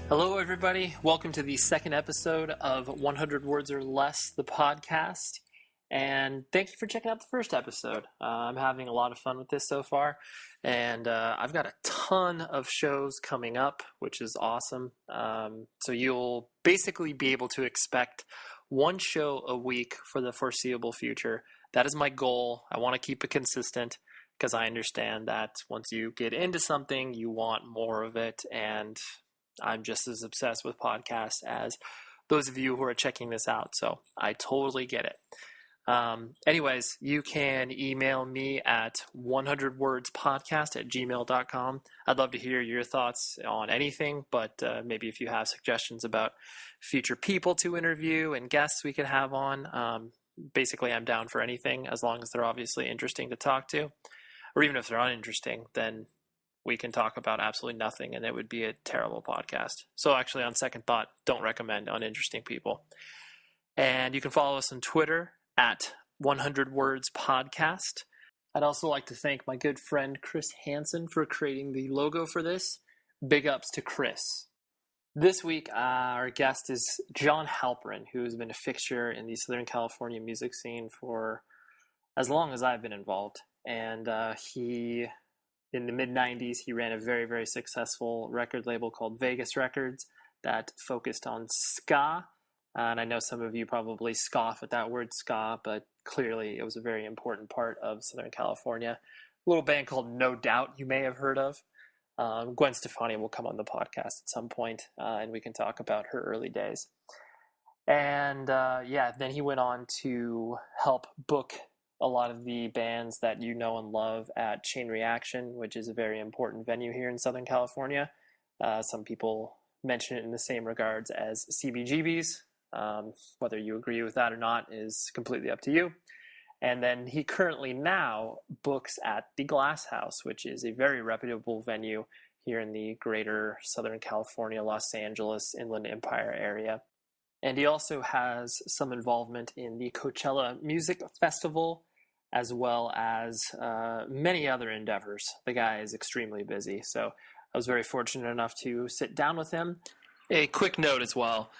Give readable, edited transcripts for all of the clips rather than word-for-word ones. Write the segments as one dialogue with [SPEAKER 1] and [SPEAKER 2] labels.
[SPEAKER 1] Hello, everybody. Welcome to the second episode of 100 Words or Less, the podcast. And thank you for checking out the first episode. I'm having a lot of fun with this so far. And I've got a ton of shows coming up, which is awesome. So you'll basically be able to expect one show a week for the foreseeable future. That is my goal. I want to keep it consistent because I understand that once you get into something, you want more of it. And I'm just as obsessed with podcasts as those of you who are checking this out, so I totally get it. Anyways, you can email me at 100wordspodcast@gmail.com. I'd love to hear your thoughts on anything, but maybe if you have suggestions about future people to interview and guests we could have on, basically I'm down for anything as long as they're obviously interesting to talk to. Or even if they're uninteresting, then we can talk about absolutely nothing, and it would be a terrible podcast. So actually, on second thought, don't recommend uninteresting people. And you can follow us on Twitter at 100 Words Podcast. I'd also like to thank my good friend Chris Hansen for creating the logo for this. Big ups to Chris. This week, our guest is Jon Halperin, who has been a fixture in the Southern California music scene for as long as I've been involved. And in the mid-90s, he ran a very, very successful record label called Vegas Records that focused on ska. And I know some of you probably scoff at that word ska, but clearly it was a very important part of Southern California. A little band called No Doubt you may have heard of. Gwen Stefani will come on the podcast at some point, and we can talk about her early days. And then he went on to help book a lot of the bands that you know and love at Chain Reaction, which is a very important venue here in Southern California. Some people mention it in the same regards as CBGB's. Whether you agree with that or not is completely up to you. And then he currently now books at the Glasshouse, which is a very reputable venue here in the greater Southern California, Los Angeles, Inland Empire area. And he also has some involvement in the Coachella Music Festival, as well as many other endeavors. The guy is extremely busy, so I was very fortunate enough to sit down with him. A quick note as well,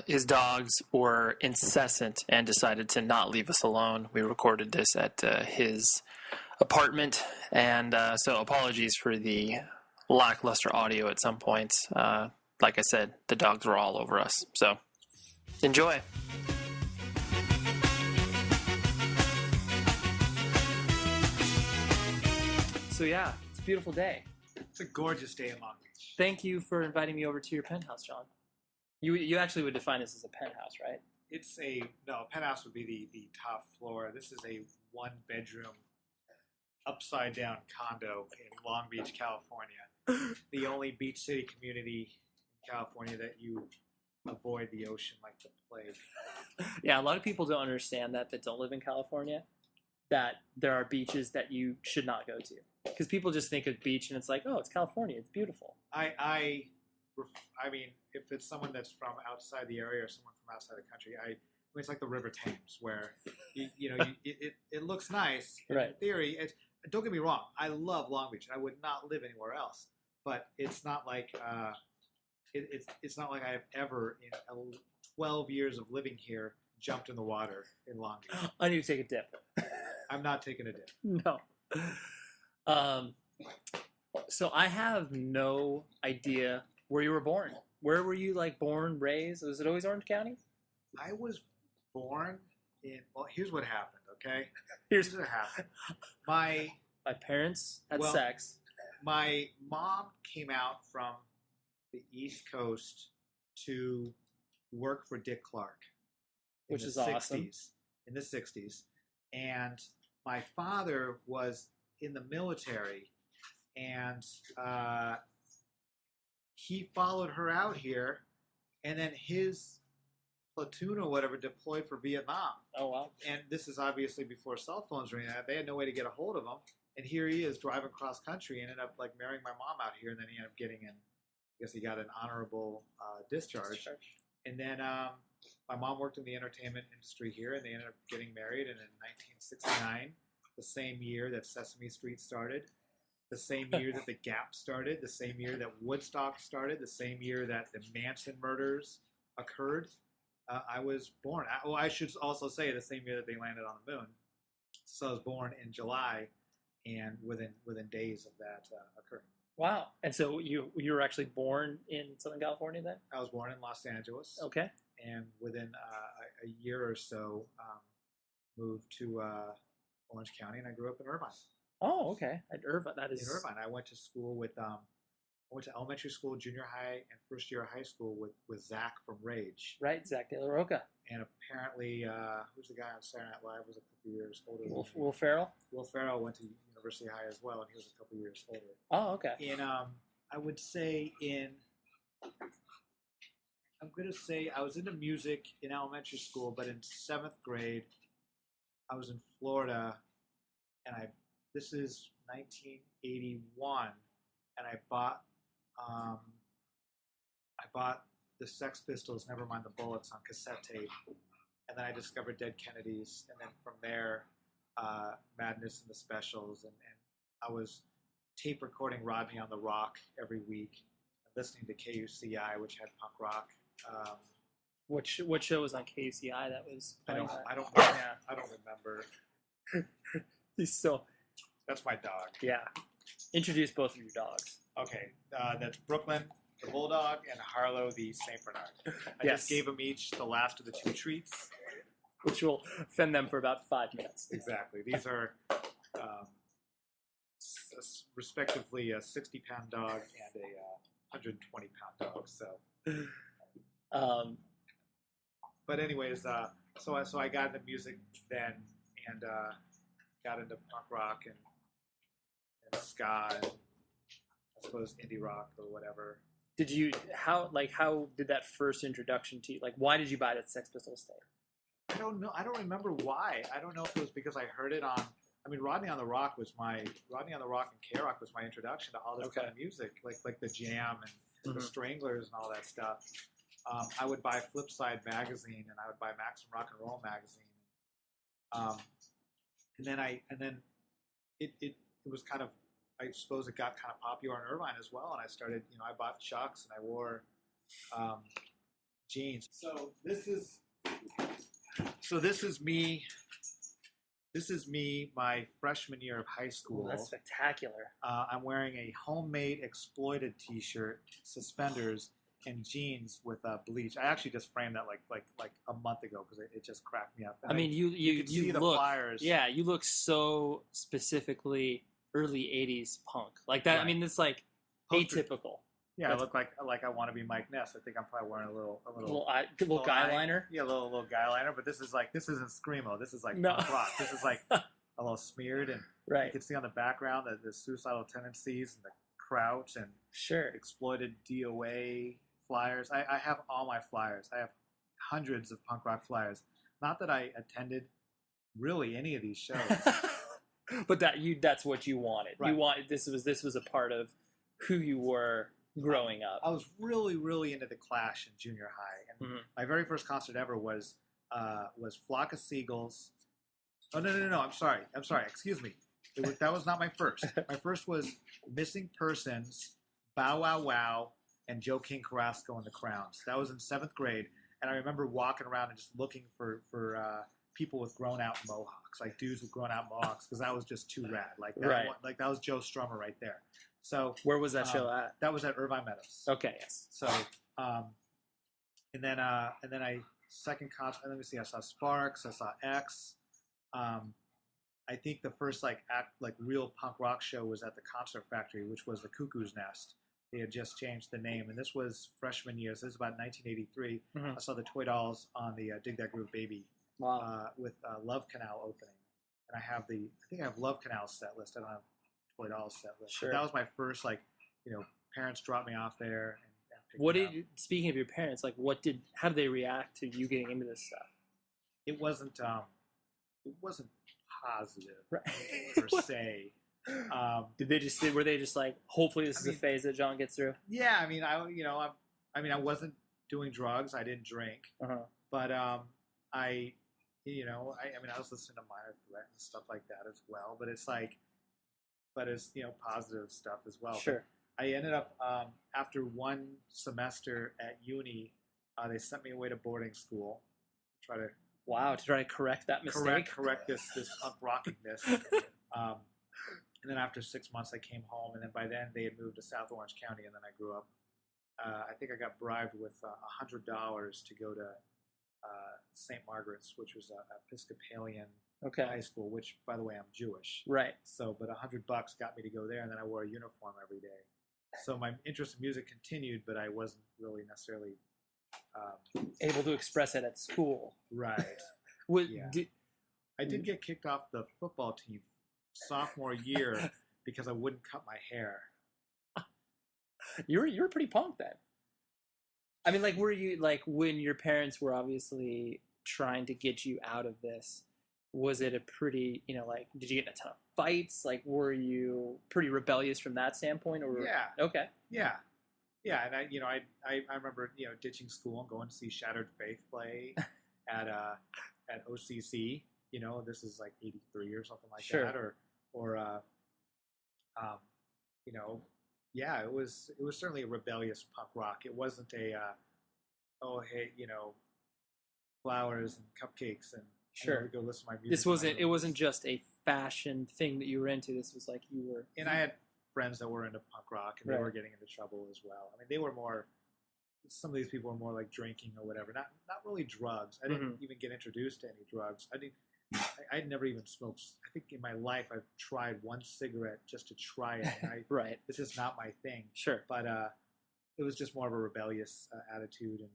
[SPEAKER 1] his dogs were incessant and decided to not leave us alone. We recorded this at his apartment, and so apologies for the lackluster audio at some points. Like I said, the dogs were all over us, so enjoy. So yeah, it's a beautiful day.
[SPEAKER 2] It's a gorgeous day in Long Beach.
[SPEAKER 1] Thank you for inviting me over to your penthouse, John. You actually would define this as a penthouse, right?
[SPEAKER 2] A penthouse would be the top floor. This is a one-bedroom, upside-down condo in Long Beach, California. The only beach city community in California that you avoid the ocean like the plague.
[SPEAKER 1] Yeah, a lot of people don't understand that don't live in California, that there are beaches that you should not go to. Because people just think of beach and it's like, oh, it's California, it's beautiful.
[SPEAKER 2] I mean, if it's someone that's from outside the area or someone from outside the country, it's like the River Thames, where it looks nice in theory. Don't get me wrong, I love Long Beach. I would not live anywhere else, but it's not like it's not like I've ever in 12 years of living here jumped in the water in Long Beach.
[SPEAKER 1] I need to take a dip.
[SPEAKER 2] I'm not taking a dip.
[SPEAKER 1] No. So I have no idea where you were born. Where were you born, raised? Was it always Orange County?
[SPEAKER 2] I was born in, well, here's what happened, okay?
[SPEAKER 1] Here's
[SPEAKER 2] what happened. My
[SPEAKER 1] parents had sex.
[SPEAKER 2] My mom came out from the East Coast to work for Dick Clark.
[SPEAKER 1] Which is awesome.
[SPEAKER 2] In the 60s. And my father was in the military, and he followed her out here, and then his platoon or whatever deployed for Vietnam.
[SPEAKER 1] Oh, wow.
[SPEAKER 2] And this is obviously before cell phones or anything. They had no way to get a hold of him. And here he is driving cross country and ended up marrying my mom out here, and then he ended up getting he got an honorable discharge. And then my mom worked in the entertainment industry here, and they ended up getting married. And in 1969, the same year that Sesame Street started, the same year that the Gap started, the same year that Woodstock started, the same year that the Manson murders occurred. I was born. I should also say the same year that they landed on the moon. So I was born in July, and within days of that occurring.
[SPEAKER 1] Wow. And so you were actually born in Southern California then?
[SPEAKER 2] I was born in Los Angeles.
[SPEAKER 1] Okay.
[SPEAKER 2] And within a year or so, moved to Orange County, and I grew up in Irvine.
[SPEAKER 1] Oh, okay. At Irvine, that is
[SPEAKER 2] in Irvine. I went to school with I went to elementary school, junior high, and first year of high school with Zach from Rage.
[SPEAKER 1] Right, Zach De La Roca.
[SPEAKER 2] And apparently, who's the guy on Saturday Night Live? Was a couple years older.
[SPEAKER 1] Will Ferrell.
[SPEAKER 2] Will Ferrell went to University High as well, and he was a couple years older.
[SPEAKER 1] Oh, okay.
[SPEAKER 2] And I would say I'm going to say I was into music in elementary school, but in 7th grade, I was in Florida, and this is 1981, and I bought the Sex Pistols, Nevermind the Bullets, on cassette tape, and then I discovered Dead Kennedys, and then from there, Madness and the Specials, and I was tape recording Rodney on the Rock every week, and listening to KUCI, which had punk rock.
[SPEAKER 1] What show was on KUCI that was?
[SPEAKER 2] I don't remember.
[SPEAKER 1] He's so.
[SPEAKER 2] That's my dog.
[SPEAKER 1] Yeah. Introduce both of your dogs.
[SPEAKER 2] Okay, that's Brooklyn, the Bulldog, and Harlow, the Saint Bernard. I just gave them each the last of the 2 treats,
[SPEAKER 1] which will fend them for about 5 minutes.
[SPEAKER 2] Exactly. These are respectively a 60-pound dog and a 120-pound dog. So. But anyways, so I got into music then, and got into punk rock and ska, and I suppose indie rock or whatever.
[SPEAKER 1] How did that first introduction to you, why did you buy that Sex Pistols tape?
[SPEAKER 2] I don't know. I don't remember why. I don't know if it was because I heard it on. I mean, Rodney on the Rock and K-Rock was my introduction to all this kind of music, like the Jam and the Stranglers and all that stuff. I would buy Flipside magazine, and I would buy Maxim Rock and Roll magazine, and then it was kind of, I suppose it got kind of popular in Irvine as well, and I started, I bought Chucks and I wore jeans. So this is me. This is me my freshman year of high school.
[SPEAKER 1] Ooh, that's spectacular.
[SPEAKER 2] I'm wearing a homemade exploited T-shirt, suspenders, and jeans with bleach. I actually just framed that like a month ago because it just cracked me up. And
[SPEAKER 1] I mean, you
[SPEAKER 2] could see the
[SPEAKER 1] look,
[SPEAKER 2] flyers.
[SPEAKER 1] Yeah, you look so specifically early '80s punk like that. Right. I mean, it's like atypical.
[SPEAKER 2] Yeah, I look like I want to be Mike Ness. I think I'm probably wearing a little
[SPEAKER 1] guy liner.
[SPEAKER 2] Yeah, a little guy liner. But this isn't screamo. This is like punk rock. This is like a little smeared, and you can see on the background the suicidal tendencies and the Crouch and exploited DOA flyers. I have all my flyers. I have hundreds of punk rock flyers. Not that I attended really any of these shows,
[SPEAKER 1] but that's what you wanted. Right. You wanted this was a part of who you were growing up.
[SPEAKER 2] I was really, really into the Clash in junior high, and my very first concert ever was Flock of Seagulls. Oh no! I'm sorry. Excuse me. That was not my first. My first was Missing Persons, Bow Wow Wow, and Joe King Carrasco and the Crowns. That was in 7th grade, and I remember walking around and just looking for people with grown out mohawks, like dudes with grown out mohawks, because that was just too rad. That was Joe Strummer right there. So
[SPEAKER 1] where was that show at?
[SPEAKER 2] That was at Irvine Meadows.
[SPEAKER 1] Okay, yes.
[SPEAKER 2] So, and then I second concert. Let me see. I saw Sparks. I saw X. I think the first real punk rock show was at the Concert Factory, which was the Cuckoo's Nest. They had just changed the name, and this was freshman year. So this was about 1983. I saw the Toy Dolls on the Dig That Groove Baby with Love Canal opening, and I have Love Canal set list. I don't have Toy Dolls set list. Sure. But that was my first parents dropped me off there. And
[SPEAKER 1] speaking of your parents, how did they react to you getting into this stuff?
[SPEAKER 2] It wasn't positive per se.
[SPEAKER 1] Were they just like, hopefully this is a phase that John gets through?
[SPEAKER 2] Yeah, I mean, I wasn't doing drugs. I didn't drink, but I was listening to Minor Threat and stuff like that as well. But it's like, but it's positive stuff as well.
[SPEAKER 1] Sure.
[SPEAKER 2] But I ended up after one semester at uni, they sent me away to boarding school. To
[SPEAKER 1] try to correct that mistake.
[SPEAKER 2] Correct this punk rockingness. And then after 6 months, I came home, and then by then they had moved to South Orange County, and then I grew up. I think I got bribed with $100 to go to St. Margaret's, which was an Episcopalian high school, which, by the way, I'm Jewish.
[SPEAKER 1] Right.
[SPEAKER 2] So, but $100 got me to go there, and then I wore a uniform every day. So my interest in music continued, but I wasn't really necessarily
[SPEAKER 1] able to express it at school.
[SPEAKER 2] Right. I did get kicked off the football team sophomore year because I wouldn't cut my hair.
[SPEAKER 1] You were pretty punk then. I mean, like, were you, like, when your parents were obviously trying to get you out of this, was it a pretty, like, did you get in a ton of fights? Like, were you pretty rebellious from that standpoint? Or
[SPEAKER 2] Yeah.
[SPEAKER 1] Okay.
[SPEAKER 2] Yeah. Yeah, and I remember ditching school and going to see Shattered Faith play at OCC. This is like '83 or something like that, it was certainly a rebellious punk rock. It wasn't a flowers and cupcakes and go listen to my music.
[SPEAKER 1] It wasn't just a fashion thing that you were into. This was like you were.
[SPEAKER 2] And I had friends that were into punk rock, and they were getting into trouble as well. I mean, they were more. Some of these people were more like drinking or whatever. Not really drugs. I didn't even get introduced to any drugs. I'd never even smoked. I think in my life I've tried one cigarette just to try it. And this is not my thing.
[SPEAKER 1] Sure.
[SPEAKER 2] But it was just more of a rebellious attitude, and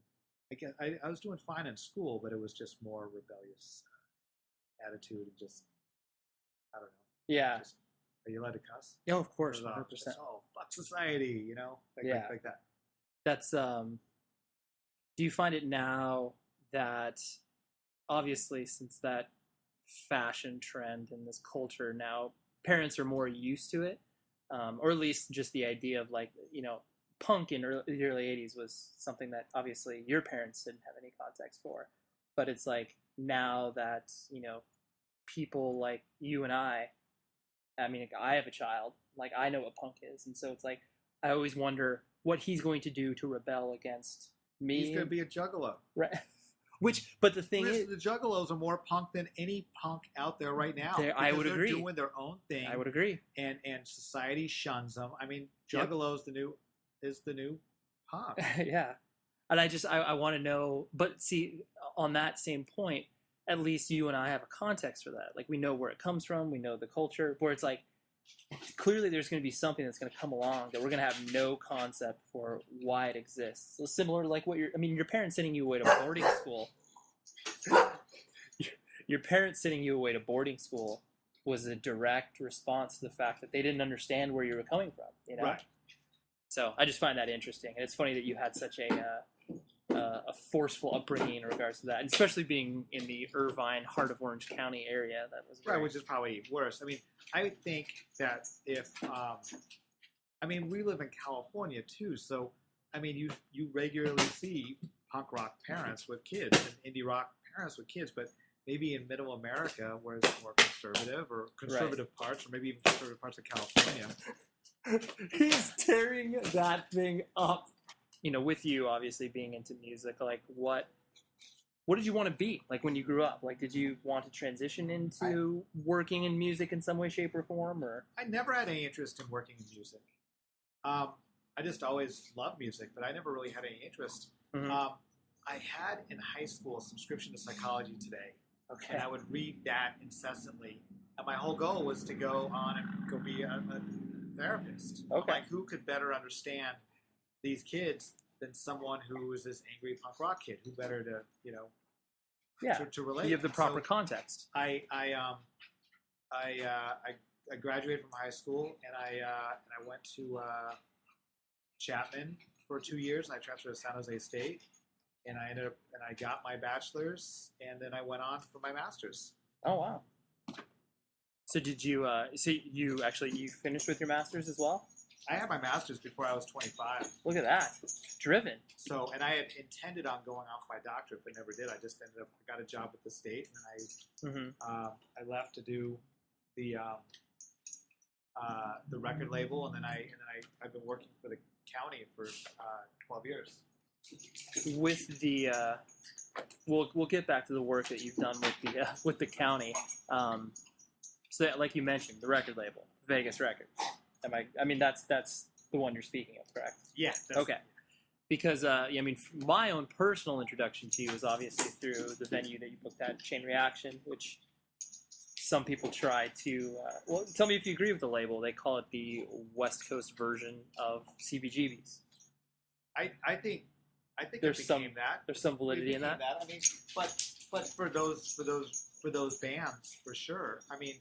[SPEAKER 2] I guess I was doing fine in school, but it was just more rebellious attitude and just I don't know.
[SPEAKER 1] Yeah.
[SPEAKER 2] Are you allowed to cuss?
[SPEAKER 1] Yeah, of course,
[SPEAKER 2] 100%.
[SPEAKER 1] 100%.
[SPEAKER 2] Oh, fuck society, like that.
[SPEAKER 1] That's do you find it now that obviously since that fashion trend and this culture now parents are more used to it, or at least just the idea of like punk in the early 80s was something that obviously your parents didn't have any context for, but it's like now that people like you and I mean, I have a child, like I know what punk is, and so it's like I always wonder what he's going to do to rebel against me.
[SPEAKER 2] He's going to be a juggalo.
[SPEAKER 1] Right. But the thing is,
[SPEAKER 2] the juggalos are more punk than any punk out there right now.
[SPEAKER 1] I would agree.
[SPEAKER 2] They're doing their own thing.
[SPEAKER 1] I would agree.
[SPEAKER 2] And society shuns them. I mean, juggalos is the new punk.
[SPEAKER 1] Yeah. And I want to know, but see, on that same point, at least you and I have a context for that. Like, we know where it comes from. We know the culture. Where it's like, clearly there's going to be something that's going to come along that we're going to have no concept for why it exists. So similar to like your parents sending you away to boarding school. Your parents sending you away to boarding school was a direct response to the fact that they didn't understand where you were coming from.
[SPEAKER 2] Right.
[SPEAKER 1] So I just find that interesting. And it's funny that you had such a forceful upbringing in regards to that, and especially being in the Irvine, heart of Orange County area. That was
[SPEAKER 2] right, which is probably worse. I mean, I think that if, we live in California too, so I mean, you regularly see punk rock parents with kids and indie rock parents with kids, but maybe in Middle America, where it's more conservative parts, or maybe even conservative parts of California.
[SPEAKER 1] He's tearing that thing up. With you obviously being into music, like what did you want to be like when you grew up? Like, did you want to transition into working in music in some way, shape, or form? Or
[SPEAKER 2] I never had any interest in working in music. I just always loved music, but I never really had any interest.
[SPEAKER 1] Mm-hmm.
[SPEAKER 2] I had in high school a subscription to Psychology Today, and I would read that incessantly. And my whole goal was to go on and go be a therapist.
[SPEAKER 1] Okay.
[SPEAKER 2] Like, who could better understand these kids than someone who is this angry punk rock kid? Who better to to relate?
[SPEAKER 1] You have the proper context.
[SPEAKER 2] I graduated from high school, and I went to Chapman for 2 years, and I transferred to San Jose State, and I got my bachelor's, and then I went on for my master's.
[SPEAKER 1] Oh wow! So did you? You finished with your master's as well?
[SPEAKER 2] I had my master's before I was 25.
[SPEAKER 1] Look at that. Driven.
[SPEAKER 2] So, and I had intended on going on for my doctorate, but never did. I just got a job at the state, and I left to do the the record label, and then I've been working for the county for 12 years.
[SPEAKER 1] With the we'll get back to the work that you've done with the county. So that, like you mentioned, the record label, Vegas Records. I mean that's the one you're speaking of, correct?
[SPEAKER 2] Yeah.
[SPEAKER 1] Okay. Because I mean, my own personal introduction to you was obviously through the venue that you booked at, Chain Reaction, which some people try to. Well, tell me if you agree with the label. They call it the West Coast version of CBGB's.
[SPEAKER 2] I think
[SPEAKER 1] there's
[SPEAKER 2] it became that.
[SPEAKER 1] There's some validity in that.
[SPEAKER 2] I mean, but for those bands, for sure. I mean,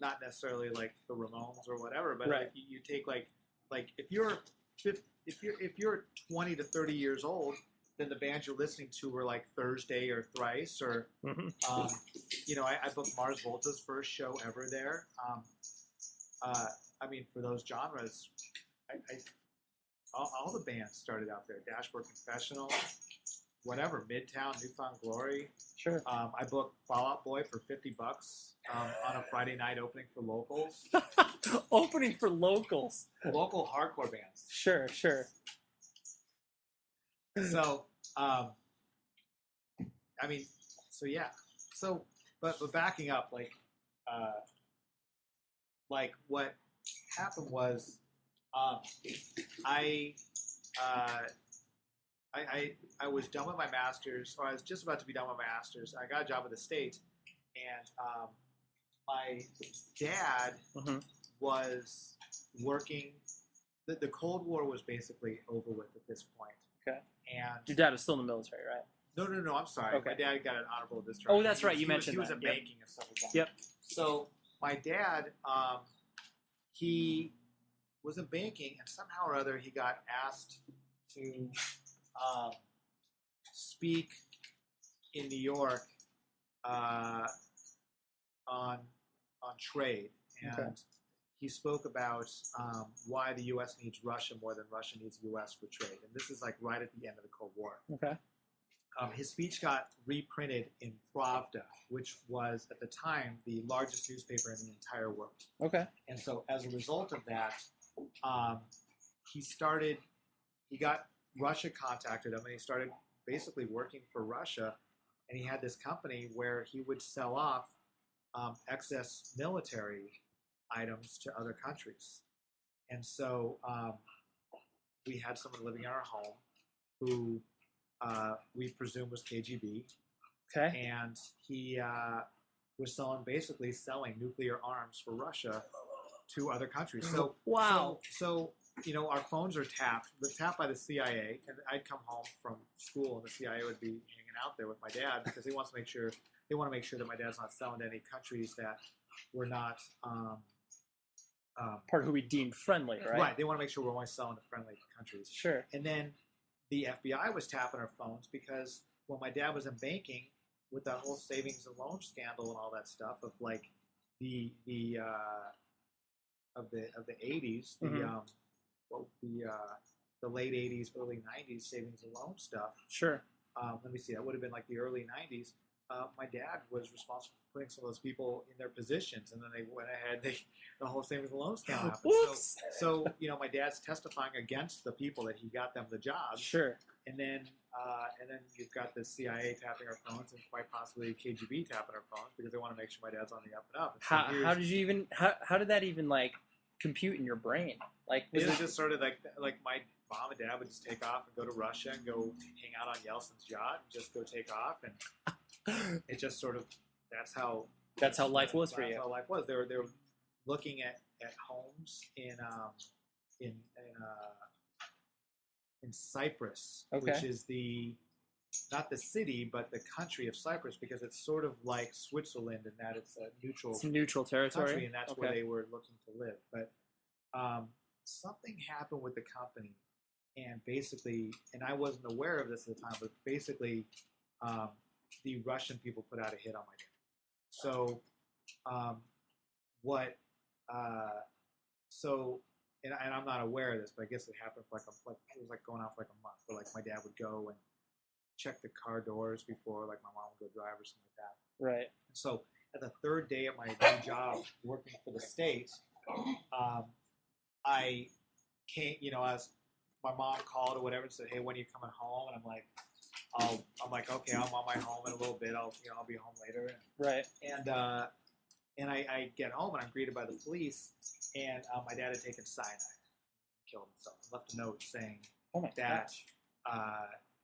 [SPEAKER 2] not necessarily like the Ramones or whatever, but
[SPEAKER 1] right.
[SPEAKER 2] Like you take like if you're 20 to 30 years old, then the bands you're listening to were like Thursday or Thrice or you know, I booked Mars Volta's first show ever there. I mean, for those genres, all the bands started out there. Dashboard Confessional, whatever, Midtown, Newfound Glory.
[SPEAKER 1] Sure.
[SPEAKER 2] I booked Fall Out Boy for $50 on a Friday night opening for locals.
[SPEAKER 1] Opening for locals.
[SPEAKER 2] Local hardcore bands.
[SPEAKER 1] Sure.
[SPEAKER 2] So, I mean, so yeah. So, but backing up, like what happened was, I was done with my master's, or I was just about to be done with my master's. I got a job in the States, and my dad was working. The Cold War was basically over with at this point.
[SPEAKER 1] Okay.
[SPEAKER 2] And
[SPEAKER 1] your dad was still in the military, right?
[SPEAKER 2] No. I'm sorry.
[SPEAKER 1] Okay.
[SPEAKER 2] My dad got an honorable discharge.
[SPEAKER 1] Oh, that's right. You mentioned
[SPEAKER 2] he was
[SPEAKER 1] that.
[SPEAKER 2] in banking and stuff like that.
[SPEAKER 1] Yep.
[SPEAKER 2] So my dad, he was in banking, and somehow or other he got asked to speak in New York on trade, and he spoke about why the U.S. needs Russia more than Russia needs the U.S. for trade, and this is like right at the end of the Cold War.
[SPEAKER 1] Okay.
[SPEAKER 2] His speech got reprinted in Pravda, which was at the time the largest newspaper in the entire world.
[SPEAKER 1] Okay.
[SPEAKER 2] And so as a result of that, he got Russia contacted him, and he started basically working for Russia, and he had this company where he would sell off excess military items to other countries. And so we had someone living in our home who we presume was KGB.
[SPEAKER 1] Okay.
[SPEAKER 2] And he was basically selling nuclear arms for Russia to other countries. So
[SPEAKER 1] wow.
[SPEAKER 2] So you know, our phones are tapped. They're tapped by the CIA, and I'd come home from school, and the CIA would be hanging out there with my dad because they want to make sure that my dad's not selling to any countries that were not
[SPEAKER 1] part of who we deemed friendly, right?
[SPEAKER 2] Right. They want to make sure we're only selling to friendly countries.
[SPEAKER 1] Sure.
[SPEAKER 2] And then the FBI was tapping our phones because when my dad was in banking, with that whole savings and loan scandal and all that stuff of like the 80s, the late 80s, early 90s savings and loan stuff.
[SPEAKER 1] Sure.
[SPEAKER 2] Let me see. That would have been like the early 90s. My dad was responsible for putting some of those people in their positions, and then they went ahead. The whole savings and loan scandal happened.
[SPEAKER 1] Whoops.
[SPEAKER 2] So you know, my dad's testifying against the people that he got them the jobs.
[SPEAKER 1] Sure.
[SPEAKER 2] And then you've got the CIA tapping our phones, and quite possibly KGB tapping our phones because they want to make sure my dad's on the up and up. And so
[SPEAKER 1] how did that even like compute in your brain? Like
[SPEAKER 2] it was just sort of like my mom and dad would just take off and go to Russia and go hang out on Yeltsin's yacht and just go take off, and it just sort of that's how
[SPEAKER 1] life was for you.
[SPEAKER 2] That's how life was. They were looking at homes in Cyprus, which is not the city, but the country of Cyprus, because it's sort of like Switzerland in that it's a
[SPEAKER 1] neutral territory,
[SPEAKER 2] country, and that's where they were looking to live. But something happened with the company, and basically, and I wasn't aware of this at the time, but basically, the Russian people put out a hit on my dad. So, and I'm not aware of this, but I guess it happened for it was like going on for like a month. But like my dad would go and check the car doors before like my mom would go drive or something like that.
[SPEAKER 1] Right.
[SPEAKER 2] And so at the third day of my new job working for the state, I came, my mom called or whatever and said, "Hey, when are you coming home?" And I'm like, okay, I'm on my home in a little bit. I'll be home later.
[SPEAKER 1] Right.
[SPEAKER 2] And I get home and I'm greeted by the police, and my dad had taken cyanide, killed himself, and left a note saying that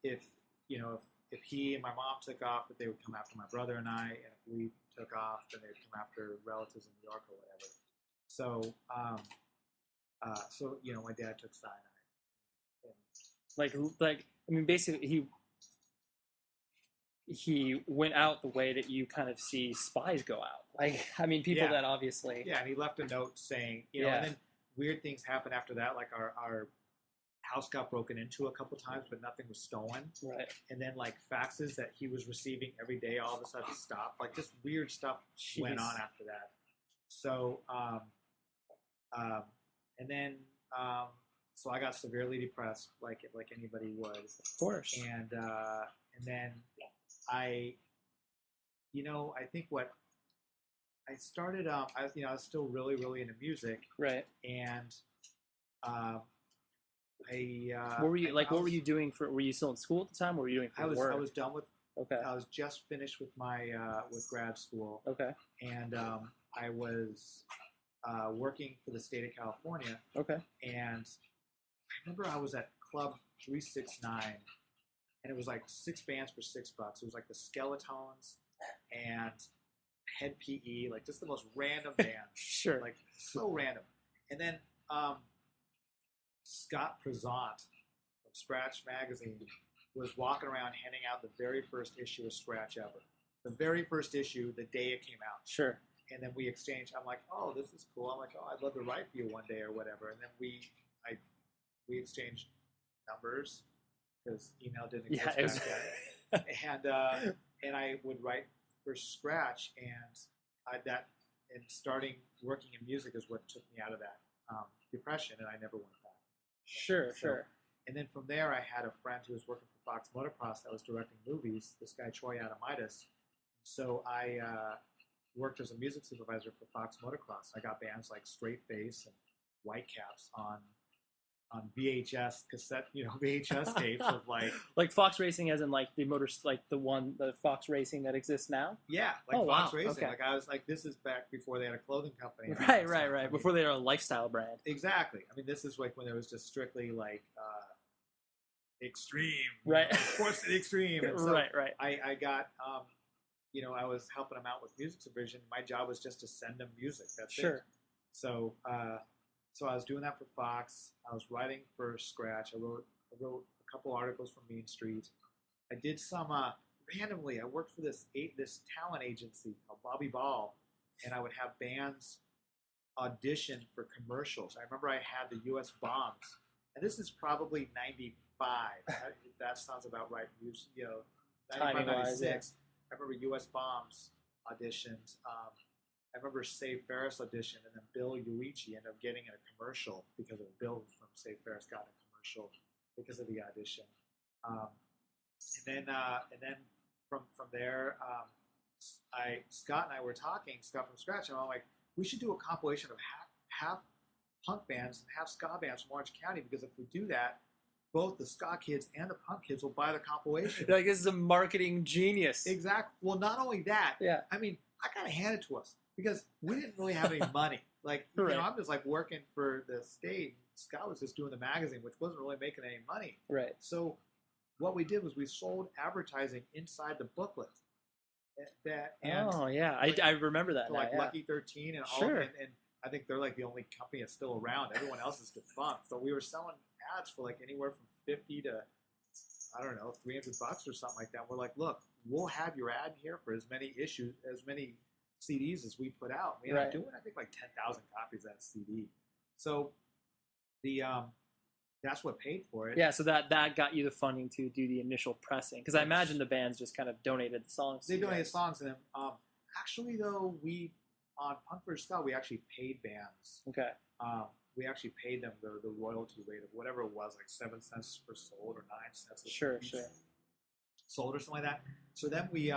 [SPEAKER 2] if he and my mom took off, that they would come after my brother and I, and if we took off, then they'd come after relatives in New York or whatever. So, my dad took cyanide. And
[SPEAKER 1] basically he went out the way that you kind of see spies go out. People that obviously.
[SPEAKER 2] Yeah, and he left a note saying, and then weird things happened after that, like our house got broken into a couple times, but nothing was stolen.
[SPEAKER 1] Right.
[SPEAKER 2] And then faxes that he was receiving every day all of a sudden stopped. Like just weird stuff went on after that. So, so I got severely depressed, like anybody would.
[SPEAKER 1] Of course.
[SPEAKER 2] And then I think what I started, I was still really, really into music.
[SPEAKER 1] Right.
[SPEAKER 2] And
[SPEAKER 1] what were you doing were you still in school at the time, or were you doing work?
[SPEAKER 2] I was done with.
[SPEAKER 1] Okay.
[SPEAKER 2] I was just finished with my with grad school.
[SPEAKER 1] Okay.
[SPEAKER 2] And I was working for the state of California.
[SPEAKER 1] Okay.
[SPEAKER 2] And I remember I was at Club 369, and it was like 6 bands for $6. It was like the Skeletons and Head PE, like just the most random bands.
[SPEAKER 1] Sure.
[SPEAKER 2] Like so random. And then Scott Prezant of Scratch Magazine was walking around handing out the very first issue of Scratch ever. The very first issue, the day it came out.
[SPEAKER 1] Sure.
[SPEAKER 2] And then we exchanged. I'm like, oh, this is cool. I'm like, oh, I'd love to write for you one day or whatever. And then we exchanged numbers because email didn't exist back then. And I would write for Scratch, and starting working in music is what took me out of that depression, and I never went back.
[SPEAKER 1] Sure.
[SPEAKER 2] And then from there, I had a friend who was working for Fox Motocross that was directing movies. This guy Troy Adamitis. So I worked as a music supervisor for Fox Motocross. I got bands like Straight Face and Whitecaps on VHS cassette, VHS tapes of
[SPEAKER 1] like Fox Racing, as in like the the Fox Racing that exists now.
[SPEAKER 2] Yeah, Fox Racing. Okay. Like I was like, this is back before they had a clothing company.
[SPEAKER 1] Right. Before they were a lifestyle brand.
[SPEAKER 2] Exactly. I mean, this is like when there was just strictly extreme,
[SPEAKER 1] right?
[SPEAKER 2] Sports to the extreme. And so
[SPEAKER 1] right.
[SPEAKER 2] I got, I was helping them out with music supervision. My job was just to send them music. That's it. So I was doing that for Fox. I was writing for Scratch. I wrote a couple articles for Mean Street. I did some randomly. I worked for this talent agency called Bobby Ball, and I would have bands audition for commercials. I remember I had the U.S. Bombs, and this is probably 95. That sounds about right. 95, 96. Yeah. I remember U.S. Bombs auditioned. I remember Save Ferris audition, and then Bill Uichi ended up getting in a commercial because of Bill from Save Ferris got in a commercial because of the audition. And then from there, Scott and I were talking, Scott from Scratch, and I'm like, we should do a compilation of half punk bands and half ska bands from Orange County, because if we do that, both the ska kids and the punk kids will buy the compilation.
[SPEAKER 1] Like, this is a marketing genius.
[SPEAKER 2] Exactly. Well, not only that,
[SPEAKER 1] yeah.
[SPEAKER 2] I mean, I kind of handed to us because we didn't really have any money. Like,
[SPEAKER 1] right.
[SPEAKER 2] I'm just like working for the state. Scott was just doing the magazine, which wasn't really making any money.
[SPEAKER 1] Right.
[SPEAKER 2] So what we did was we sold advertising inside the booklet.
[SPEAKER 1] I remember that.
[SPEAKER 2] Like Lucky 13 and all.
[SPEAKER 1] Sure.
[SPEAKER 2] And I think they're like the only company that's still around. Everyone else is defunct. But we were selling ads for like anywhere from 50 to, I don't know, $300 or something like that. We're like, look, we'll have your ad here for as many CDs as we put out. We ended up doing, I think, like 10,000 copies of that CD. So that's what paid for it.
[SPEAKER 1] Yeah, so that got you the funding to do the initial pressing. Because I imagine the bands just kind of donated the songs.
[SPEAKER 2] They donated songs to them. Actually, though, on Punk vs. Ska, we actually paid bands.
[SPEAKER 1] Okay.
[SPEAKER 2] We actually paid them the royalty rate of whatever it was, like 7 cents per sold or 9 cents.
[SPEAKER 1] Sure.
[SPEAKER 2] Sold or something like that. So then we,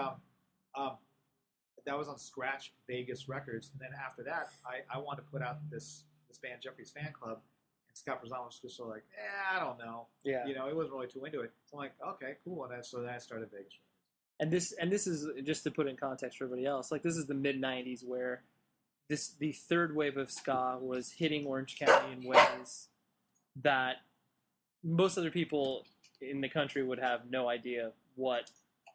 [SPEAKER 2] that was on Scratch Vegas Records, and then after that, I wanted to put out this band Jeffrey's Fan Club, and Scott Brazano was just sort of like, I don't know, he wasn't really too into it. So I'm like, okay, cool, and so then I started Vegas Records.
[SPEAKER 1] And this is just to put in context for everybody else. Like this is the mid '90s where the third wave of ska was hitting Orange County in ways that most other people in the country would have no idea what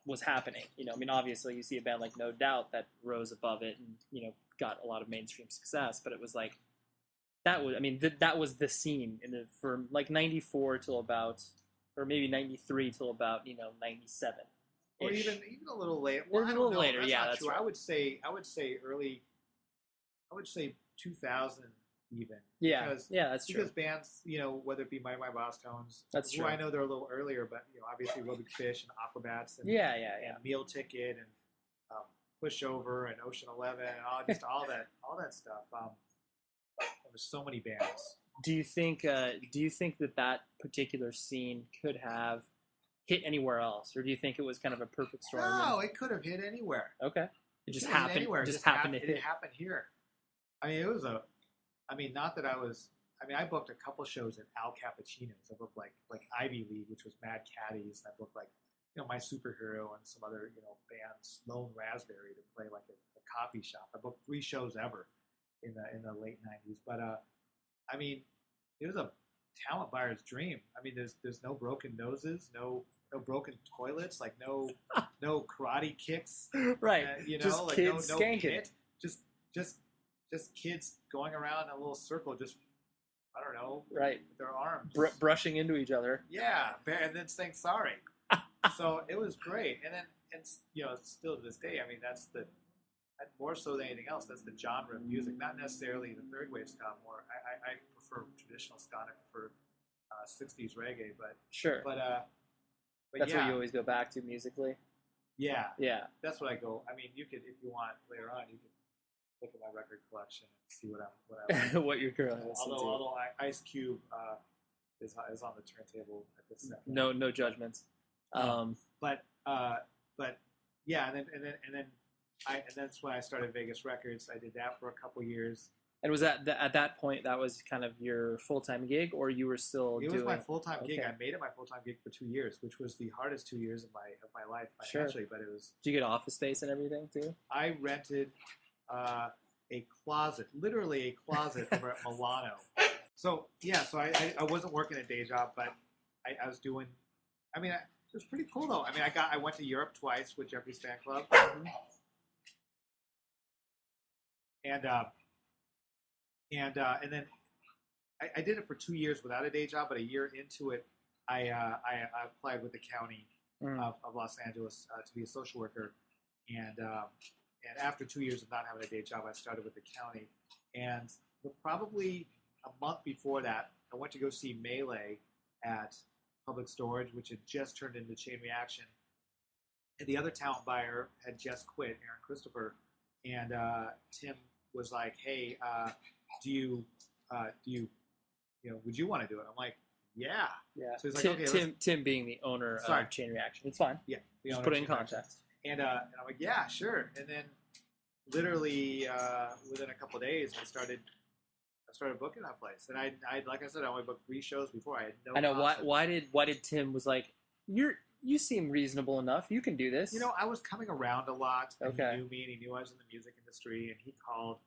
[SPEAKER 1] was happening. I mean, obviously you see a band like No Doubt that rose above it and, got a lot of mainstream success, but it was like, that was the scene for like 94 till about, or maybe 93 till about, 97.
[SPEAKER 2] Or even a little later.
[SPEAKER 1] Well, a little later,
[SPEAKER 2] that's
[SPEAKER 1] yeah,
[SPEAKER 2] not
[SPEAKER 1] that's
[SPEAKER 2] true.
[SPEAKER 1] right.
[SPEAKER 2] I would say 2000 even.
[SPEAKER 1] Yeah, that's true.
[SPEAKER 2] Because bands, whether it be My Boss Tones,
[SPEAKER 1] that's
[SPEAKER 2] who
[SPEAKER 1] true.
[SPEAKER 2] I know they're a little earlier, but obviously Roby Fish and Aquabats and
[SPEAKER 1] and
[SPEAKER 2] Meal Ticket and Pushover and Ocean 11 and all that stuff. There's so many bands.
[SPEAKER 1] Do you think that particular scene could have hit anywhere else, or do you think it was kind of a perfect storm?
[SPEAKER 2] No, it could have hit anywhere.
[SPEAKER 1] Okay, it just happened.
[SPEAKER 2] Anywhere.
[SPEAKER 1] It just happened to hit.
[SPEAKER 2] It happened here. I mean, not that I was. I mean, I booked a couple shows at Al Cappuccino's. I booked like Ivy League, which was Mad Caddies. I booked like My Superhero and some other bands, Lone Raspberry, to play like a coffee shop. I booked 3 shows ever in the late '90s. But I mean, it was a talent buyer's dream. I mean, there's no broken noses, no broken toilets, like no karate kicks,
[SPEAKER 1] right? Just
[SPEAKER 2] like
[SPEAKER 1] kids
[SPEAKER 2] no
[SPEAKER 1] skanking.
[SPEAKER 2] pit, just kids going around in a little circle, just I don't know,
[SPEAKER 1] right?
[SPEAKER 2] With their arms
[SPEAKER 1] brushing into each other.
[SPEAKER 2] Yeah, and then saying sorry. So it was great, and still to this day, I mean, that's more so than anything else, that's the genre of music, not necessarily the third wave ska. More, I prefer traditional ska. I prefer 60s reggae, but
[SPEAKER 1] sure.
[SPEAKER 2] But
[SPEAKER 1] that's what you always go back to musically.
[SPEAKER 2] Yeah,
[SPEAKER 1] that's
[SPEAKER 2] what I go. I mean, you could, if you want later on, you could look at my record collection and see what I like.
[SPEAKER 1] what you're currently listening to.
[SPEAKER 2] Although Ice Cube is on the turntable at this second.
[SPEAKER 1] No judgments.
[SPEAKER 2] But yeah, and then that's when I started Vegas Records. I did that for a couple years.
[SPEAKER 1] And was that at that point that was kind of your full-time gig, or you were still doing?
[SPEAKER 2] It was my full-time gig. I made it my full-time gig for 2 years, which was the hardest 2 years of my life financially. Sure. But it was.
[SPEAKER 1] Did you get office space and everything too?
[SPEAKER 2] I rented a closet, literally a closet over at Milano. So I wasn't working a day job, but I was doing. I mean, it was pretty cool though. I mean, I went to Europe twice with Jeffrey's Fan Club, and then I did it for 2 years without a day job. But a year into it, I applied with the county of Los Angeles to be a social worker, and after 2 years of not having a day job, I started with the county. And probably a month before that, I went to go see Melee at Public Storage, which had just turned into Chain Reaction. And the other talent buyer had just quit, Aaron Christopher. And Tim was like, "Hey, would you want to do it?" I'm like, "Yeah."
[SPEAKER 1] So he's like, "Okay." Tim being the owner of Chain Reaction. It's fine.
[SPEAKER 2] Yeah.
[SPEAKER 1] Just put it in context.
[SPEAKER 2] And I'm like, "Yeah, sure." And then, literally within a couple of days, I started booking that place. And I like I said, I only booked 3 shows before. I had no.
[SPEAKER 1] I know. Why did Tim was like, you seem reasonable enough. You can do this.
[SPEAKER 2] I was coming around a lot. And
[SPEAKER 1] okay.
[SPEAKER 2] He knew me, and he knew I was in the music industry, and he called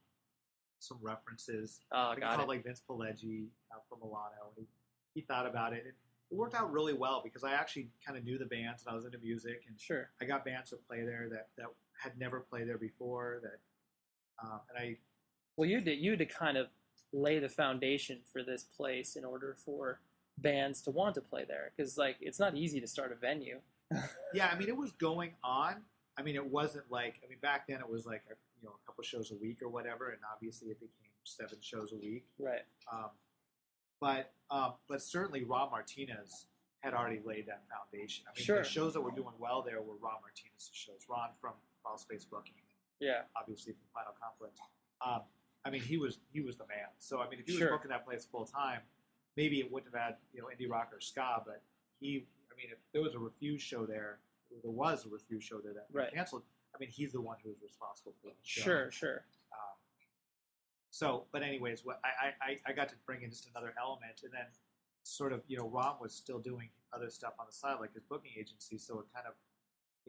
[SPEAKER 2] some references.
[SPEAKER 1] Oh,
[SPEAKER 2] he called like Vince Pileggi from Milano. He thought about it. It worked out really well because I actually kind of knew the bands and I was into music, and
[SPEAKER 1] sure,
[SPEAKER 2] I got bands to play there that had never played there before.
[SPEAKER 1] You had to kind of lay the foundation for this place in order for bands to want to play there, because like it's not easy to start a venue.
[SPEAKER 2] Yeah, I mean, it was going on. I mean, it wasn't like, I mean, back then it was like a couple shows a week or whatever, and obviously it became 7 shows a week.
[SPEAKER 1] Right.
[SPEAKER 2] But certainly Rob Martinez had already laid that foundation. I mean,
[SPEAKER 1] sure.
[SPEAKER 2] The shows that were doing well there were Rob Martinez's shows. Ron from Fall Space Booking.
[SPEAKER 1] Yeah.
[SPEAKER 2] Obviously from Final Conflict. I mean, he was the man. So I mean, if he was
[SPEAKER 1] sure.
[SPEAKER 2] booking that place full time, maybe it wouldn't have had indie rock or ska. But if there was a Refuse show there, that
[SPEAKER 1] right.
[SPEAKER 2] canceled. I mean, he's the one who was responsible for the show.
[SPEAKER 1] Sure.
[SPEAKER 2] But anyways, what I got to bring in just another element, and then sort of, Ron was still doing other stuff on the side, like his booking agency. So it kind of,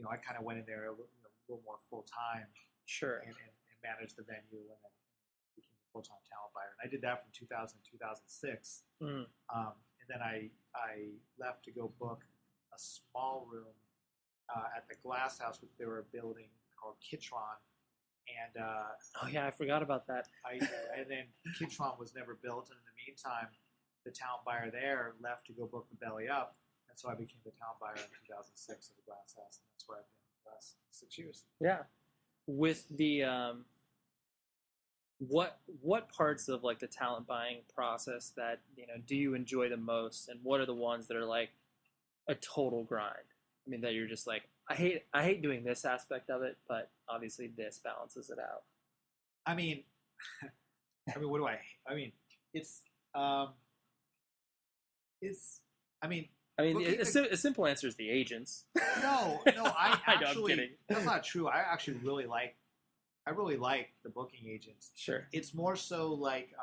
[SPEAKER 2] I kind of went in there a little more full time,
[SPEAKER 1] sure,
[SPEAKER 2] and managed the venue, and then became a full time talent buyer. And I did that from 2000 to 2006. And then I left to go book a small room at the Glasshouse, which they were building, called Kitron. And
[SPEAKER 1] oh yeah, I forgot about that.
[SPEAKER 2] And then Kitron was never built, and in the meantime, the talent buyer there left to go book the Belly Up, and so I became the talent buyer in 2006 at the Glasshouse, and that's where I've been the last 6 years.
[SPEAKER 1] Yeah, with the what parts of like the talent buying process that do you enjoy the most, and what are the ones that are like a total grind? I mean, that you're just like, I hate doing this aspect of it, but obviously this balances it out.
[SPEAKER 2] I mean, what do I hate? I mean, it's
[SPEAKER 1] a simple answer is the agents.
[SPEAKER 2] No, I actually,
[SPEAKER 1] I'm kidding.
[SPEAKER 2] That's not true. I actually really like the booking agents.
[SPEAKER 1] Sure.
[SPEAKER 2] It's more so like,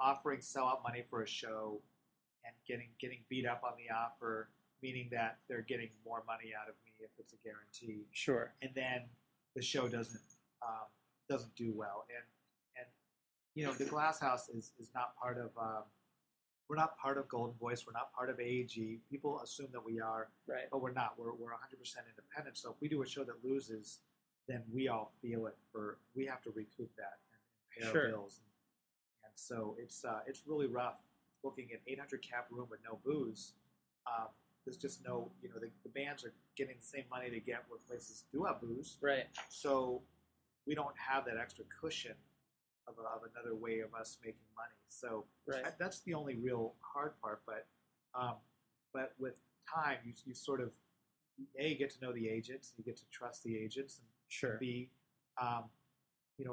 [SPEAKER 2] offering sellout money for a show and getting beat up on the offer, meaning that they're getting more money out of me if it's a guarantee.
[SPEAKER 1] Sure.
[SPEAKER 2] And then the show doesn't do well. And the Glasshouse is not part of. We're not part of Golden Voice. We're not part of AAG. People assume that we are,
[SPEAKER 1] right?
[SPEAKER 2] But we're not. We're 100% independent. So if we do a show that loses, then we all feel it. We have to recoup that and pay our bills. And so it's really rough booking an 800 cap room with no booze. There's just no, the bands are getting the same money they get where places do have booze.
[SPEAKER 1] Right.
[SPEAKER 2] So we don't have that extra cushion of another way of us making money. So that's the only real hard part. But with time, you sort of, A, get to know the agents, you get to trust the agents, and B, a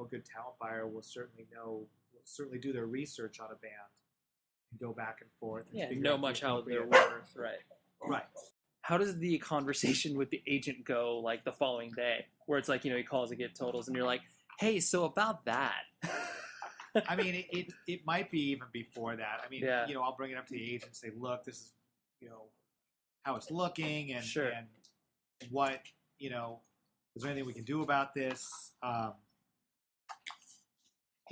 [SPEAKER 2] good talent buyer will certainly do their research on a band and go back and forth. And
[SPEAKER 1] know much how they're worth, right.
[SPEAKER 2] Right.
[SPEAKER 1] How does the conversation with the agent go, like, the following day? Where it's like, he calls to get totals, and you're like, hey, so about that.
[SPEAKER 2] I mean, it might be even before that. I mean, I'll bring it up to the agent and say, look, this is, how it's looking, and what, is there anything we can do about this? And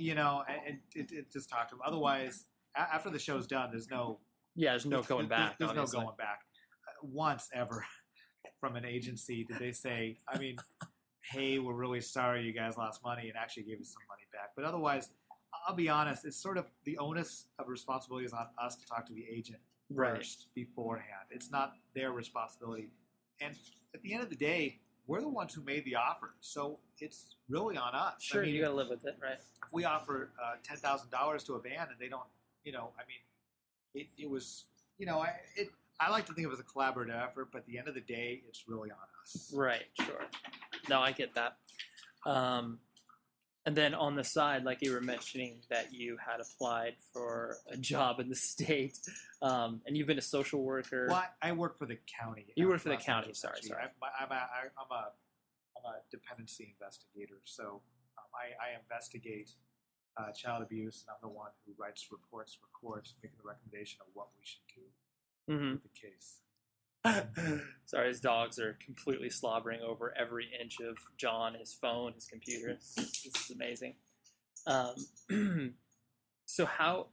[SPEAKER 2] it just talk to them. Otherwise, after the show's done, there's no going back. There's no going back. Once ever from an agency did they say, I mean, hey, we're really sorry you guys lost money, and actually gave us some money back. But otherwise, I'll be honest, it's sort of the onus of responsibility is on us to talk to the agent first beforehand. It's not their responsibility. And at the end of the day, we're the ones who made the offer. So it's really on us.
[SPEAKER 1] Sure, I mean, you got to live with it, right?
[SPEAKER 2] If we offer $10,000 to a band and they don't, it was, I like to think of it as a collaborative effort, but at the end of the day, it's really on us.
[SPEAKER 1] Right, sure. No, I get that. And then on the side, like you were mentioning that you had applied for a job in the state, and you've been a social worker.
[SPEAKER 2] Well, I work for the county.
[SPEAKER 1] You work for the county, sorry.
[SPEAKER 2] I'm a dependency investigator, so I investigate child abuse, and I'm the one who writes reports for courts, making the recommendation of what we should do with the case.
[SPEAKER 1] Sorry, his dogs are completely slobbering over every inch of John, his phone, his computer. This is amazing. So how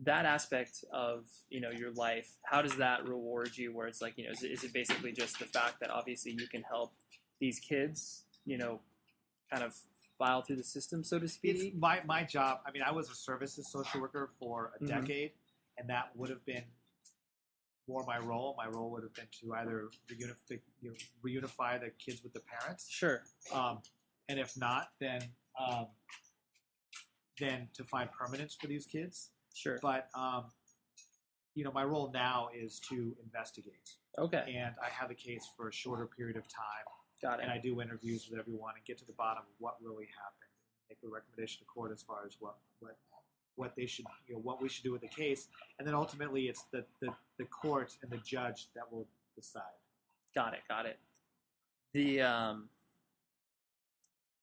[SPEAKER 1] that aspect of your life, how does that reward you? Where it's like is it basically just the fact that obviously you can help these kids, kind of file through the system, so to speak?
[SPEAKER 2] It's my job. I mean, I was a services social worker for a decade, and that would have been more my role. My role would have been to either reunify the kids with the parents.
[SPEAKER 1] Sure.
[SPEAKER 2] And if not, then to find permanence for these kids.
[SPEAKER 1] Sure.
[SPEAKER 2] But my role now is to investigate.
[SPEAKER 1] Okay.
[SPEAKER 2] And I have a case for a shorter period of time.
[SPEAKER 1] Got it.
[SPEAKER 2] And I do interviews with everyone and get to the bottom of what really happened. Make a recommendation to court as far as what they should, what we should do with the case, and then ultimately it's the court and the judge that will decide.
[SPEAKER 1] Got it. The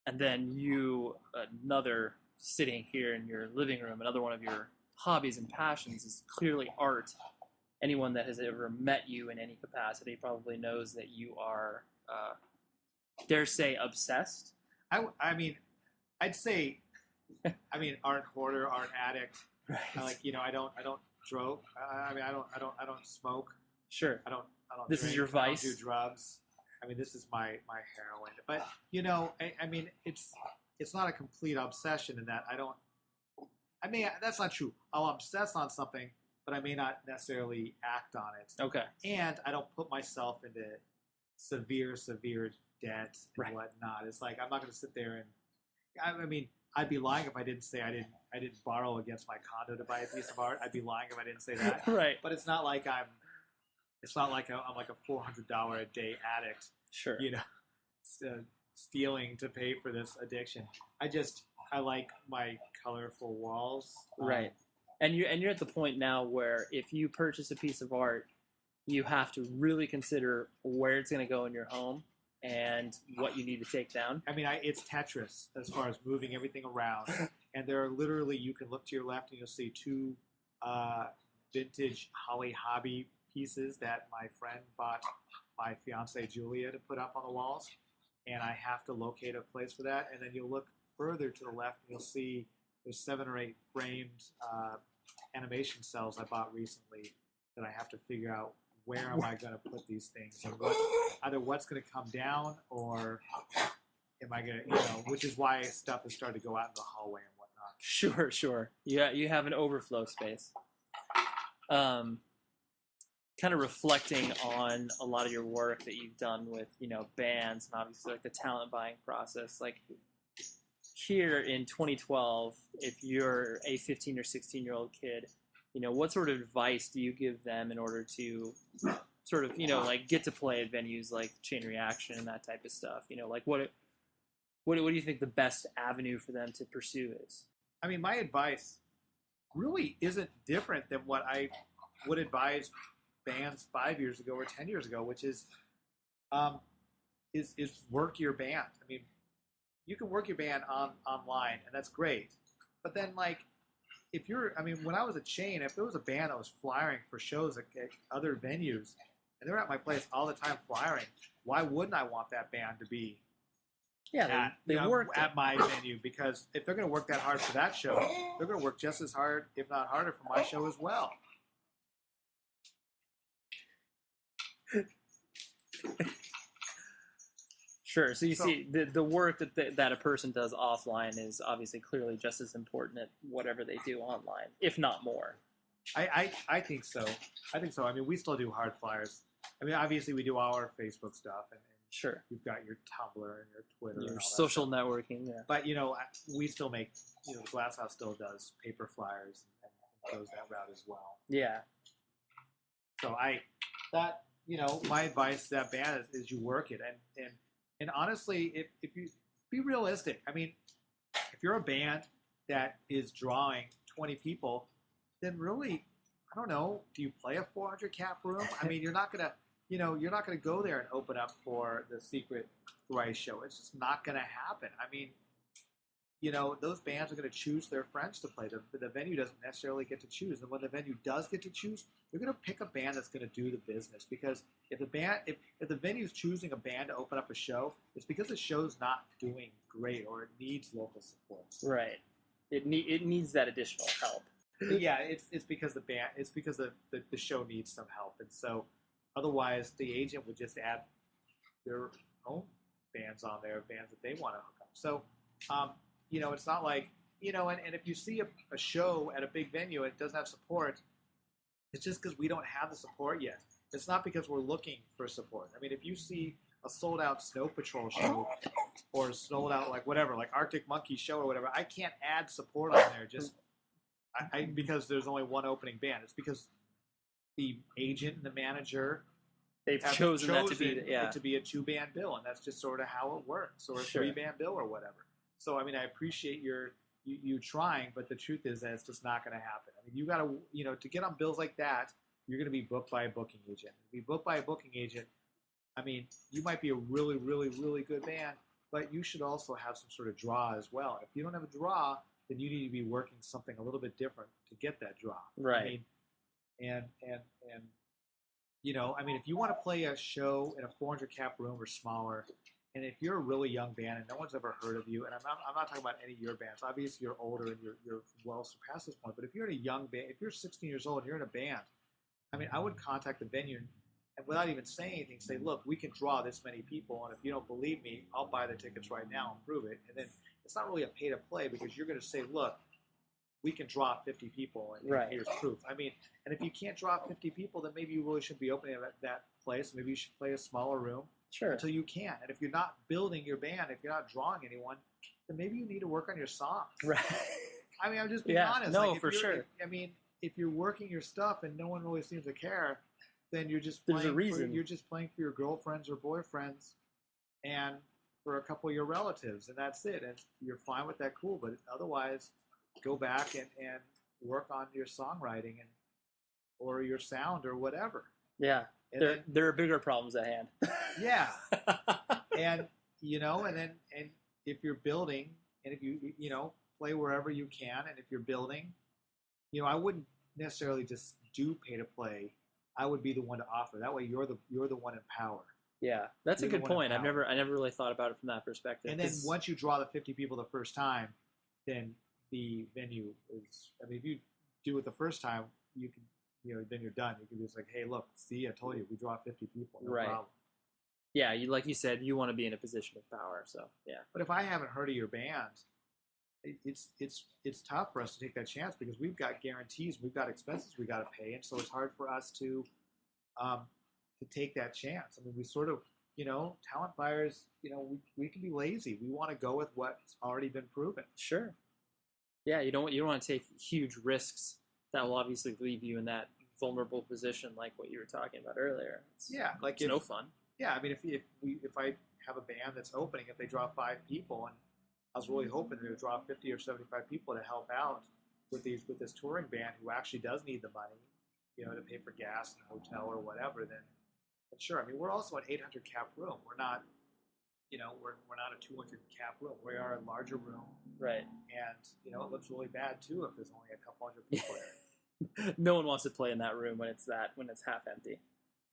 [SPEAKER 3] and then you, another sitting here in your living room, another one of your hobbies and passions is clearly art. Anyone that has ever met you in any capacity probably knows that you are, dare say, obsessed.
[SPEAKER 2] I mean, I'd say, art hoarder, art addict.
[SPEAKER 3] Right.
[SPEAKER 2] I don't smoke. I don't smoke.
[SPEAKER 3] Sure.
[SPEAKER 2] I don't.
[SPEAKER 3] This
[SPEAKER 2] drink,
[SPEAKER 3] is your vice.
[SPEAKER 2] I don't do drugs. This is my heroin. But it's not a complete obsession in that I don't. That's not true. I'll obsess on something, but I may not necessarily act on it.
[SPEAKER 3] Okay.
[SPEAKER 2] And I don't put myself into severe debt and whatnot. It's like I'm not going to sit there and. I'd be lying if I didn't say I didn't borrow against my condo to buy a piece of art. I'd be lying if I didn't say that.
[SPEAKER 3] Right.
[SPEAKER 2] But it's not like I'm like a $400 a day addict.
[SPEAKER 3] Sure.
[SPEAKER 2] Stealing to pay for this addiction. I like my colorful walls.
[SPEAKER 3] Right. And you're at the point now where if you purchase a piece of art, you have to really consider where it's going to go in your home and what you need to take down.
[SPEAKER 2] It's Tetris as far as moving everything around. And there are literally, you can look to your left and you'll see two vintage Holly Hobby pieces that my friend bought my fiancée Julia to put up on the walls. And I have to locate a place for that. And then you'll look further to the left and you'll see there's 7 or 8 framed animation cells I bought recently that I have to figure out where am I going to put these things, and either what's going to come down, or am I going to, which is why stuff has started to go out in the hallway and whatnot.
[SPEAKER 3] Sure. You have an overflow space. Kind of reflecting on a lot of your work that you've done with, bands and obviously like the talent buying process. Like here in 2012, if you're a 15 or 16-year-old kid, what sort of advice do you give them in order to sort of, get to play at venues like Chain Reaction and that type of stuff? What do you think the best avenue for them to pursue is?
[SPEAKER 2] My advice really isn't different than what I would advise bands 5 years ago or 10 years ago, which is work your band. You can work your band online, and that's great. But then, if you're, when I was at Chain, if there was a band that was flyering for shows at other venues, and they're at my place all the time flyering, why wouldn't I want that band to be
[SPEAKER 3] they work
[SPEAKER 2] at my venue? Because if they're going to work that hard for that show, they're going to work just as hard, if not harder, for my show as well.
[SPEAKER 3] Sure. So you see, the work that a person does offline is obviously clearly just as important at whatever they do online, if not more.
[SPEAKER 2] I think so. We still do hard flyers. Obviously we do our Facebook stuff, and
[SPEAKER 3] sure,
[SPEAKER 2] you've got your Tumblr and your Twitter,
[SPEAKER 3] your
[SPEAKER 2] and all
[SPEAKER 3] social
[SPEAKER 2] that
[SPEAKER 3] networking. Yeah.
[SPEAKER 2] But we still make, the Glasshouse still does paper flyers and goes that route as well.
[SPEAKER 3] Yeah.
[SPEAKER 2] So my advice to that band is you work it, and honestly, if you be realistic, if you're a band that is drawing 20 people, then really, I don't know, do you play a 400 cap room? You're not gonna go there and open up for the Secret Thrice show. It's just not gonna happen. Those bands are gonna choose their friends to play. The venue doesn't necessarily get to choose, and when the venue does get to choose, they're gonna pick a band that's gonna do the business. Because if the venue's choosing a band to open up a show, it's because the show's not doing great or it needs local support.
[SPEAKER 3] Right. It needs that additional help.
[SPEAKER 2] Yeah, it's because the show needs some help, and so otherwise the agent would just add their own bands on there, bands that they want to hook up. So, it's not like, and if you see a show at a big venue and it doesn't have support, it's just because we don't have the support yet. It's not because we're looking for support. If you see a sold-out Snow Patrol show or a sold-out, like Arctic Monkey show or whatever, I can't add support on there just because there's only one opening band. It's because the agent and the manager
[SPEAKER 3] they've chosen that to be
[SPEAKER 2] it to be a 2-band bill, and that's just sort of how it works, or a 3-band bill or whatever. So I appreciate you trying, but the truth is that it's just not going to happen. You got to to get on bills like that, you're going to be booked by a booking agent. To be booked by a booking agent, you might be a really, really, really good band, but you should also have some sort of draw as well. If you don't have a draw, then you need to be working something a little bit different to get that draw.
[SPEAKER 3] Right.
[SPEAKER 2] I mean, and you know, I mean, if you want to play a show in a 400 cap room or smaller, and if you're a really young band and no one's ever heard of you, and I'm not talking about any of your bands. Obviously, you're older and you're well surpassed this point. But if you're in a young band, if you're 16 years old and you're in a band, I mean, I would contact the venue and without even saying anything, say, look, we can draw this many people, and if you don't believe me, I'll buy the tickets right now and prove it. And then it's not really a pay to play because you're going to say, look, we can draw 50 people, and
[SPEAKER 3] Right.
[SPEAKER 2] here's proof. I mean, and if you can't draw 50 people, then maybe you really shouldn't be opening that place. Maybe you should play a smaller room
[SPEAKER 3] Sure.
[SPEAKER 2] until you can. And if you're not building your band, if you're not drawing anyone, then maybe you need to work on your songs.
[SPEAKER 3] Right.
[SPEAKER 2] I mean, I'm just being
[SPEAKER 3] Yeah.
[SPEAKER 2] honest.
[SPEAKER 3] No,
[SPEAKER 2] like, if
[SPEAKER 3] for
[SPEAKER 2] you're-
[SPEAKER 3] sure.
[SPEAKER 2] I mean, if you're working your stuff and no one really seems to care, then you're just
[SPEAKER 3] There's a
[SPEAKER 2] playing
[SPEAKER 3] reason.
[SPEAKER 2] you're just playing for your girlfriends or boyfriends, and for a couple of your relatives, and that's it. And you're fine with that, cool. But otherwise, go back and work on your songwriting and or your sound or whatever.
[SPEAKER 3] Yeah.
[SPEAKER 2] And
[SPEAKER 3] There are bigger problems at hand.
[SPEAKER 2] yeah, and you know, and if you're building, and if you know, play wherever you can, and if you're building, you know, I wouldn't necessarily just do pay to play. I would be the one to offer. That way, you're the one in power.
[SPEAKER 3] Yeah, that's a
[SPEAKER 2] You're the
[SPEAKER 3] good
[SPEAKER 2] one in
[SPEAKER 3] point.
[SPEAKER 2] power.
[SPEAKER 3] I never really thought about it from that perspective.
[SPEAKER 2] And then
[SPEAKER 3] 'cause-
[SPEAKER 2] once you draw the 50 people the first time, then the venue is. I mean, if you do it the first time, you can, you know, then you're done. You can just like, hey, look, see, I told you, we draw 50 people, no
[SPEAKER 3] Right.
[SPEAKER 2] problem.
[SPEAKER 3] yeah, you like you said, you want to be in a position of power. So yeah,
[SPEAKER 2] But if I haven't heard of your band, it's tough for us to take that chance because we've got guarantees, we've got expenses we got to pay, and so it's hard for us to take that chance. I mean, we sort of, you know, talent buyers, you know, we can be lazy. We want to go with what's already been proven.
[SPEAKER 3] sure. Yeah, you don't want to take huge risks that will obviously leave you in that vulnerable position, like what you were talking about earlier.
[SPEAKER 2] Yeah, like
[SPEAKER 3] It's no fun.
[SPEAKER 2] Yeah, I mean, if I have a band that's opening, if they draw 5 people, and I was really hoping they would draw 50 or 75 people to help out with this touring band who actually does need the money, you know, to pay for gas and hotel or whatever, then sure. I mean, we're also an 800 cap room. We're not, you know, we're not a 200 cap room. We are a larger room,
[SPEAKER 3] Right.
[SPEAKER 2] and you know, it looks really bad too if there's only a couple hundred people there.
[SPEAKER 3] No one wants to play in that room when it's half empty.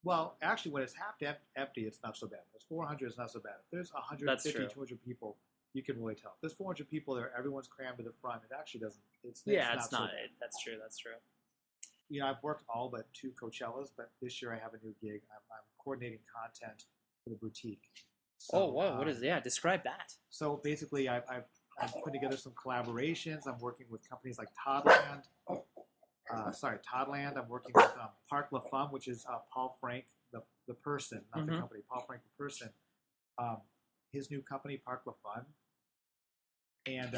[SPEAKER 2] Well, actually, when it's half empty, it's not so bad. If there's 400, it's not so bad. If there's 150,
[SPEAKER 3] true.
[SPEAKER 2] 200 people, you can really tell. If there's 400 people there, everyone's crammed to the front. It actually doesn't. It's
[SPEAKER 3] It's
[SPEAKER 2] so
[SPEAKER 3] not
[SPEAKER 2] bad.
[SPEAKER 3] it. That's true. That's true.
[SPEAKER 2] You know, I've worked all but 2 Coachellas, but this year I have a new gig. I'm coordinating content for the boutique. So,
[SPEAKER 3] Oh, whoa! What is? Yeah, describe that.
[SPEAKER 2] So basically, I'm putting together some collaborations. I'm working with companies like Toddland. Toddland. I'm working with Park La Femme, which is Paul Frank, the person, not the company. Paul Frank, the person. His new company, Park La Femme, and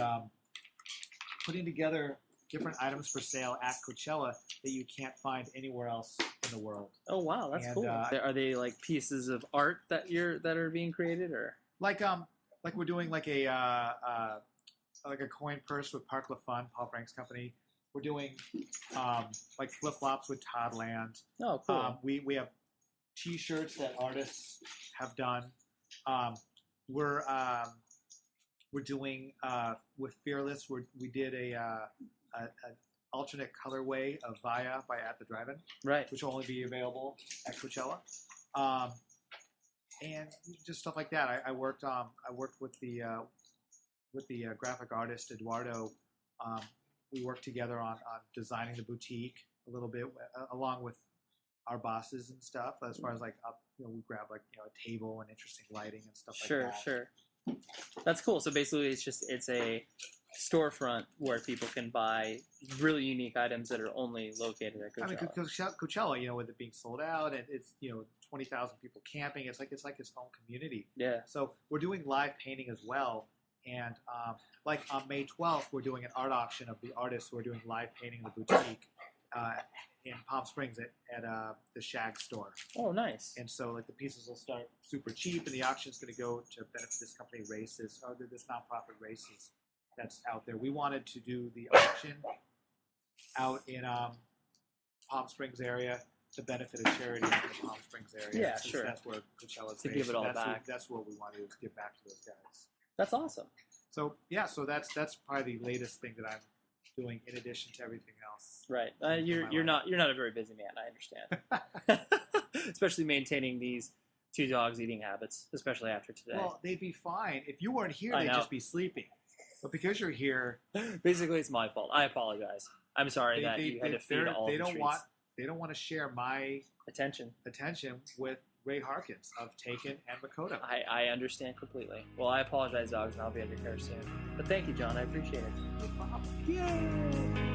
[SPEAKER 2] putting together different items for sale at Coachella that you can't find anywhere else in the world.
[SPEAKER 3] Oh wow, that's
[SPEAKER 2] And,
[SPEAKER 3] cool. Are they like pieces of art that are being created, or
[SPEAKER 2] Like we're doing like a coin purse with Park La Fun, Paul Frank's company. We're doing like flip flops with Toddland.
[SPEAKER 3] oh cool.
[SPEAKER 2] We have T-shirts that artists have done. We're doing with Fearless. We did an alternate colorway of Via by At the Drive-In,
[SPEAKER 3] Right.
[SPEAKER 2] which will only be available at Coachella. And just stuff like that. I worked with the graphic artist Eduardo. We worked together on designing the boutique a little bit, along with our bosses and stuff. As far as like we grab like a table and interesting lighting and stuff like that.
[SPEAKER 3] Sure. That's cool. So basically, it's a storefront where people can buy really unique items that are only located at Coachella.
[SPEAKER 2] I mean, because Coachella, with it being sold out and it's 20,000 people camping, it's like its own community.
[SPEAKER 3] Yeah.
[SPEAKER 2] So we're doing live painting as well, and like on May 12th, we're doing an art auction of the artists who are doing live painting in the boutique in Palm Springs at the Shag store.
[SPEAKER 3] Oh, nice.
[SPEAKER 2] And so like the pieces will start super cheap, and the auction's going to go to benefit this company Races, or this nonprofit Races that's out there. We wanted to do the auction out in Palm Springs area to benefit a charity in the Palm Springs area.
[SPEAKER 3] Yeah,
[SPEAKER 2] since
[SPEAKER 3] sure.
[SPEAKER 2] That's where Coachella's
[SPEAKER 3] To
[SPEAKER 2] based.
[SPEAKER 3] give it all
[SPEAKER 2] that's
[SPEAKER 3] back.
[SPEAKER 2] That's what we want to do, is give back to those guys.
[SPEAKER 3] That's awesome.
[SPEAKER 2] So so that's probably the latest thing that I'm doing in addition to everything else.
[SPEAKER 3] Right. You're not a very busy man. I understand. Especially maintaining these 2 dogs' eating habits, especially after today.
[SPEAKER 2] Well, they'd be fine if you weren't here.
[SPEAKER 3] I
[SPEAKER 2] They'd
[SPEAKER 3] know.
[SPEAKER 2] just be sleeping. But because you're here,
[SPEAKER 3] Basically, it's my fault. I apologize. I'm sorry that you had to feed all
[SPEAKER 2] they
[SPEAKER 3] the
[SPEAKER 2] don't
[SPEAKER 3] treats.
[SPEAKER 2] want they don't want to share my
[SPEAKER 3] Attention.
[SPEAKER 2] attention with Ray Harkins of Taken and Makoto.
[SPEAKER 3] I understand completely. Well, I apologize, dogs, and I'll be under care soon. But thank you, John. I appreciate it.
[SPEAKER 2] No problem.
[SPEAKER 3] Yay!